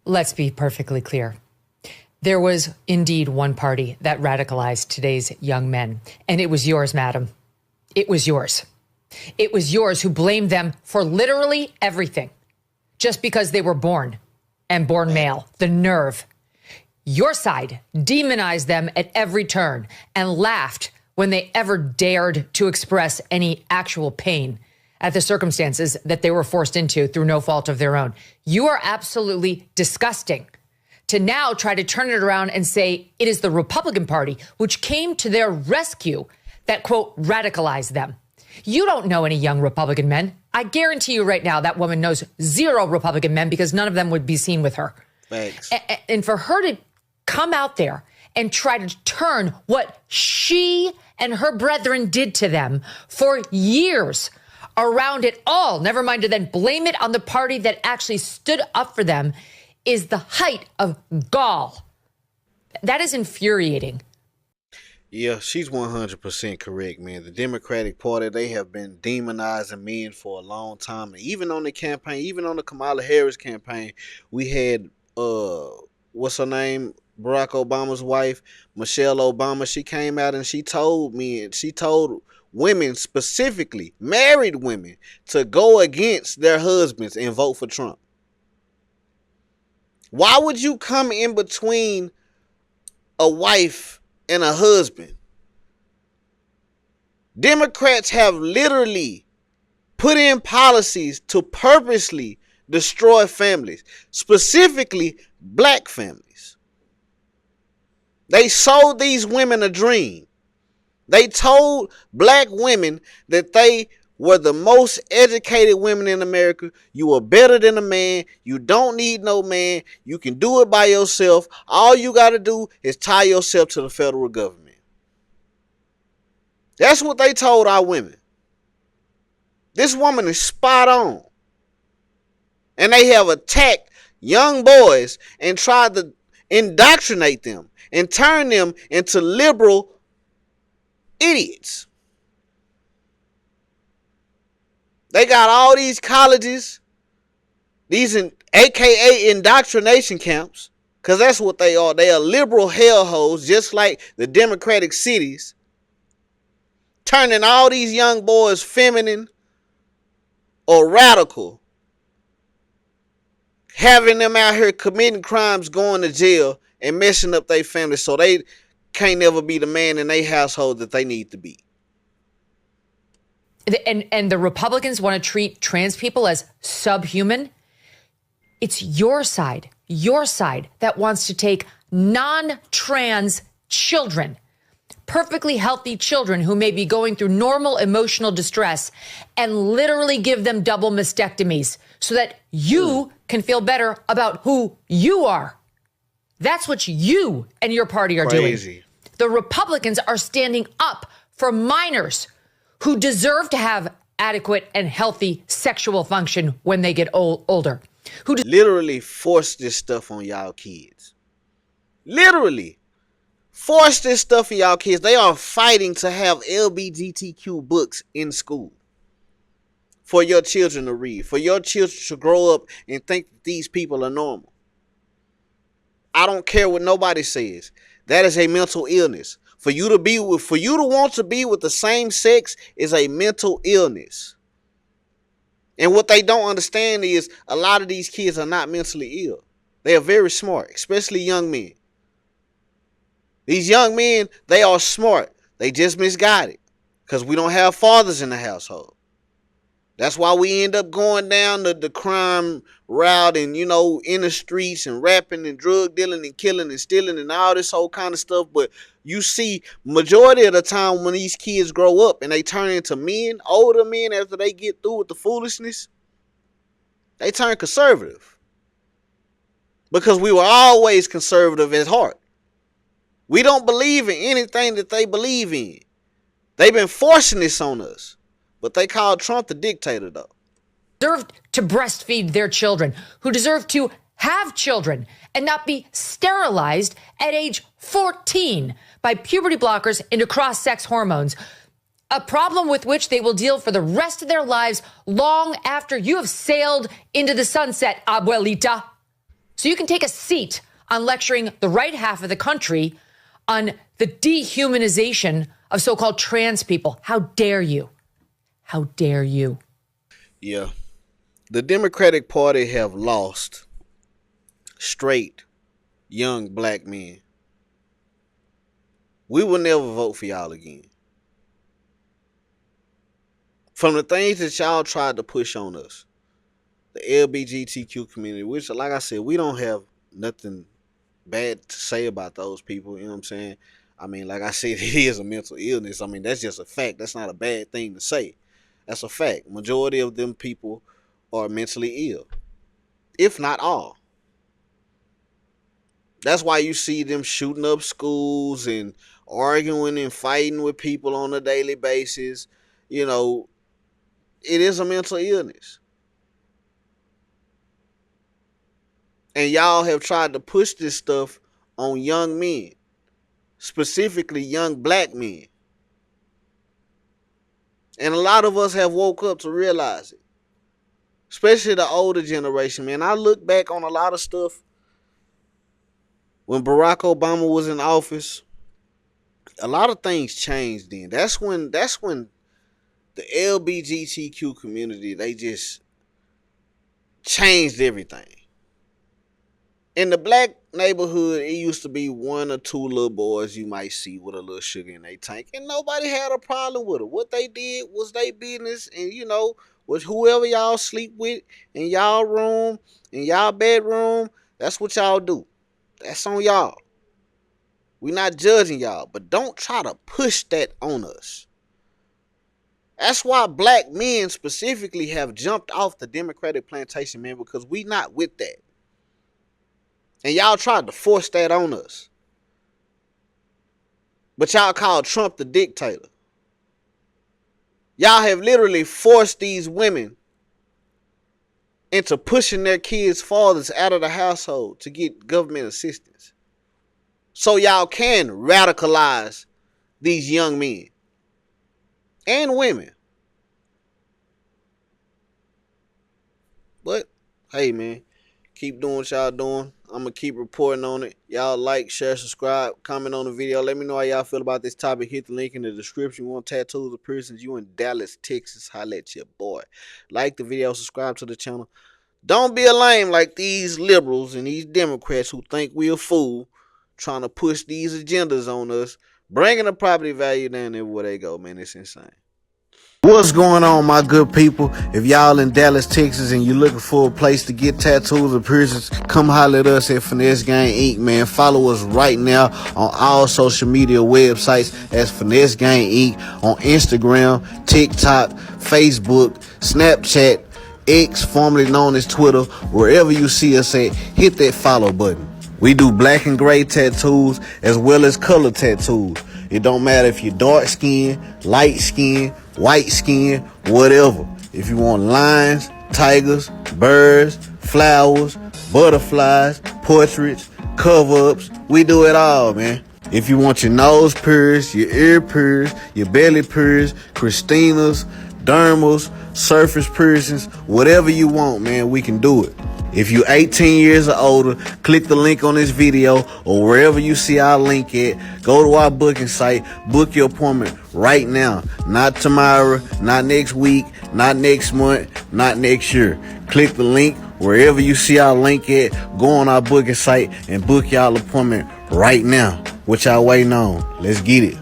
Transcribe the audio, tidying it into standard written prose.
Let's be perfectly clear. There was indeed one party that radicalized today's young men, and it was yours, madam. It was yours. It was yours who blamed them for literally everything, just because they were born and born male. The nerve. Your side demonized them at every turn and laughed when they ever dared to express any actual pain at the circumstances that they were forced into through no fault of their own. You are absolutely disgusting to now try to turn it around and say it is the Republican Party which came to their rescue that, quote, radicalized them. You don't know any young Republican men. I guarantee you right now that woman knows zero Republican men because none of them would be seen with her. Thanks. And for her to come out there and try to turn what she and her brethren did to them for years around it all, never mind to then blame it on the party that actually stood up for them, is the height of gall. That is infuriating. Yeah, she's 100% correct, man. The Democratic Party, they have been demonizing men for a long time. Even on the campaign, even on the Kamala Harris campaign, we had, what's her name? Barack Obama's wife, Michelle Obama. She came out and she told women, specifically married women, to go against their husbands and vote for Trump. Why would you come in between a wife and a husband? Democrats have literally put in policies to purposely destroy families, specifically black families. They sold these women a dream. They told black women that they were the most educated women in America. You are better than a man. You don't need no man. You can do it by yourself. All you got to do is tie yourself to the federal government. That's what they told our women. This woman is spot on. And they have attacked young boys and tried to indoctrinate them and turn them into liberal idiots. They got all these colleges, these AKA indoctrination camps, because that's what they are. They are liberal hellholes, just like the Democratic cities, turning all these young boys feminine or radical, having them out here committing crimes, going to jail, and messing up their family so they can't never be the man in their household that they need to be. And the Republicans want to treat trans people as subhuman. It's your side that wants to take non-trans children, perfectly healthy children who may be going through normal emotional distress, and literally give them double mastectomies so that you can feel better about who you are. That's what you and your party are doing. The Republicans are standing up for minors who deserve to have adequate and healthy sexual function when they get older. Who literally force this stuff on y'all kids. Literally force this stuff on y'all kids. They are fighting to have LGBTQ books in school for your children to read, for your children to grow up and think that these people are normal. I don't care what nobody says. That is a mental illness. For you to want to be with the same sex is a mental illness. And what they don't understand is a lot of these kids are not mentally ill. They are very smart, especially young men. These young men, they are smart. They just misguided because we don't have fathers in the household. That's why we end up going down the crime route and, in the streets and rapping and drug dealing and killing and stealing and all this whole kind of stuff. But you see, majority of the time when these kids grow up and they turn into men, older men, after they get through with the foolishness, they turn conservative. Because we were always conservative at heart. We don't believe in anything that they believe in. They've been forcing this on us. But they called Trump the dictator, though. Deserve to breastfeed their children, who deserve to have children and not be sterilized at age 14 by puberty blockers into cross-sex hormones, a problem with which they will deal for the rest of their lives long after you have sailed into the sunset, abuelita. So you can take a seat on lecturing the right half of the country on the dehumanization of so-called trans people. How dare you? How dare you? Yeah. The Democratic Party have lost straight young black men. We will never vote for y'all again. From the things that y'all tried to push on us, the LGBTQ community, which, like I said, we don't have nothing bad to say about those people, you know what I'm saying? I mean, like I said, it is a mental illness. I mean, that's just a fact. That's not a bad thing to say. That's a fact. Majority of them people are mentally ill, if not all. That's why you see them shooting up schools and arguing and fighting with people on a daily basis. You know, it is a mental illness. And y'all have tried to push this stuff on young men, specifically young black men. And a lot of us have woke up to realize it, especially the older generation, man. I look back on a lot of stuff when Barack Obama was in office. A lot of things changed then. That's when the LGBTQ community, they just changed everything. In the black neighborhood, it used to be one or two little boys you might see with a little sugar in their tank, and nobody had a problem with it. What they did was their business, and you know, was whoever y'all sleep with in y'all room, in y'all bedroom, that's what y'all do. That's on y'all. We're not judging y'all, but don't try to push that on us. That's why black men specifically have jumped off the Democratic plantation, man, because we not with that. And y'all tried to force that on us. But y'all called Trump the dictator. Y'all have literally forced these women into pushing their kids' fathers out of the household to get government assistance. So y'all can radicalize these young men and women. But, hey, man, keep doing what y'all doing. I'm going to keep reporting on it. Y'all like, share, subscribe, comment on the video. Let me know how y'all feel about this topic. Hit the link in the description. You want tattoos or piercings? You in Dallas, Texas, holla at your boy. Like the video, subscribe to the channel. Don't be a lame like these liberals and these Democrats who think we a fool trying to push these agendas on us, bringing the property value down everywhere they go, man. It's insane. What's going on, my good people? If y'all in Dallas, Texas, and you're looking for a place to get tattoos or piercings, come holler at us at Finesse Gang Inc., man. Follow us right now on all social media websites as Finesse Gang Inc. on Instagram, TikTok, Facebook, Snapchat, X, formerly known as Twitter. Wherever you see us at, hit that follow button. We do black and gray tattoos as well as color tattoos. It don't matter if you're dark skin, light skin, white skin, whatever. If you want lions, tigers, birds, flowers, butterflies, portraits, cover-ups, we do it all, man. If you want your nose pierced, your ear pierced, your belly pierced, Christina's, dermals, surface piercings, whatever you want, man, we can do it. If you're 18 years or older, click the link on this video or wherever you see our link at. Go to our booking site, book your appointment right now. Not tomorrow, not next week, not next month, not next year. Click the link wherever you see our link at. Go on our booking site and book y'all appointment right now. What y'all waiting on? Let's get it.